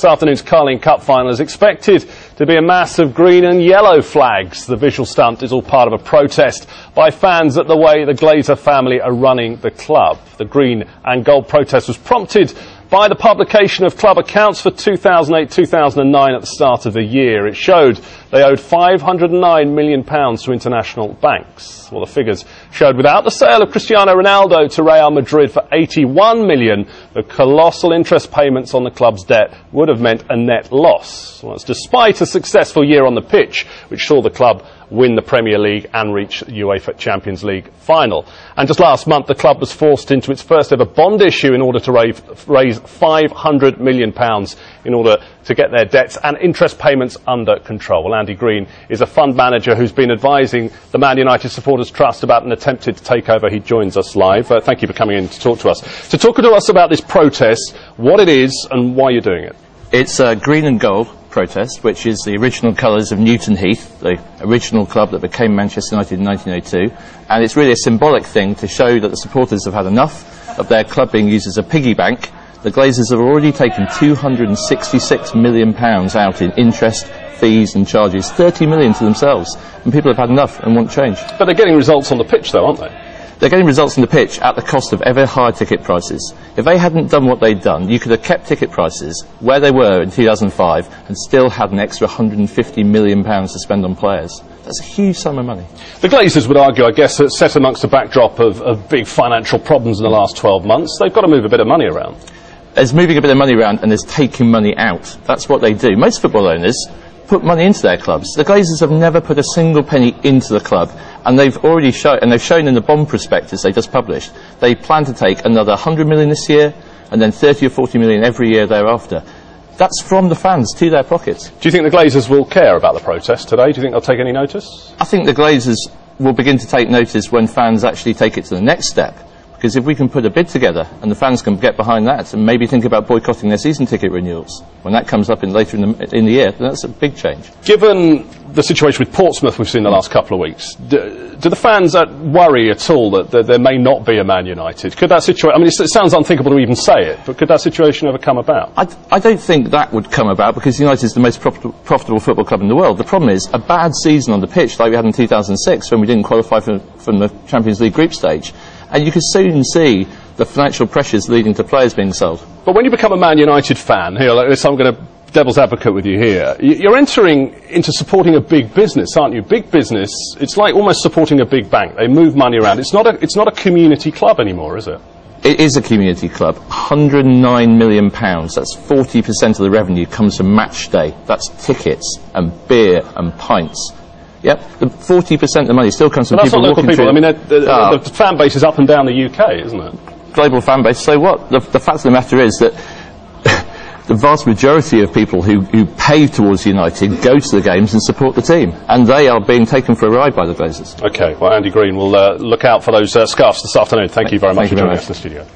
this afternoon's Carling Cup final is expected to be a mass of green and yellow flags. The visual stunt is all part of a protest by fans at the way the Glazer family are running the club. The green and gold protest was prompted by the publication of club accounts for 2008-2009 at the start of the year. It showed they owed £509 million to international banks. Well, the figures showed without the sale of Cristiano Ronaldo to Real Madrid for £81 million, the colossal interest payments on the club's debt would have meant a net loss. Well, that's despite a successful year on the pitch, which saw the club win the Premier League and reach the UEFA Champions League final. And just last month, the club was forced into its first ever bond issue in order to raise £500 million in order to get their debts and interest payments under control. Well, Andy Green is a fund manager who's been advising the Man United Supporters Trust about an attempted takeover. He joins us live. Thank you for coming in to talk to us. To talk to us about this protest, what it is and why you're doing it. It's a green and gold protest, which is the original colours of Newton Heath, the original club that became Manchester United in 1902, and it's really a symbolic thing to show that the supporters have had enough of their club being used as a piggy bank. The Glazers have already taken £266 million out in interest, fees and charges, £30 million to themselves, and people have had enough and want change. But they're getting results on the pitch though, aren't they? They're getting results on the pitch at the cost of ever higher ticket prices. If they hadn't done what they'd done, you could have kept ticket prices where they were in 2005 and still had an extra £150 million to spend on players. That's a huge sum of money. The Glazers would argue, I guess, that set amongst a backdrop of big financial problems in the last 12 months, they've got to move a bit of money around. There's moving a bit of money around and there's taking money out. That's what they do. Most football owners put money into their clubs. The Glazers have never put a single penny into the club, and they've already shown in the bond prospectus they just published, they plan to take another 100 million this year and then 30 or 40 million every year thereafter. That's from the fans to their pockets. Do you think the Glazers will care about the protest today? Do you think they'll take any notice? I think the Glazers will begin to take notice when fans actually take it to the next step. Because if we can put a bid together and the fans can get behind that and maybe think about boycotting their season ticket renewals, when that comes up later in the year, then that's a big change. Given the situation with Portsmouth we've seen the last couple of weeks, do the fans worry at all that there may not be a Man United? Could that situation, I mean, it sounds unthinkable to even say it, but could that situation ever come about? I don't think that would come about because United is the most profitable football club in the world. The problem is a bad season on the pitch like we had in 2006 when we didn't qualify from the Champions League group stage. And you can soon see the financial pressures leading to players being sold. But when you become a Man United fan, here, like this, I'm going to devil's advocate with you here, you're entering into supporting a big business, aren't you? Big business, it's like almost supporting a big bank. They move money around. It's not a community club anymore, is it? It is a community club. £109 million, that's 40% of the revenue comes from match day. That's tickets and beer and pints. Yep, the 40% of the money still comes from people walking through. I mean, the fan base is up and down the UK, isn't it? Global fan base. So what? The fact of the matter is that the vast majority of people who pay towards United go to the games and support the team, and they are being taken for a ride by the Glazers. Okay, well, Andy Green will look out for those scarves this afternoon. Thank you very much for joining us in the studio.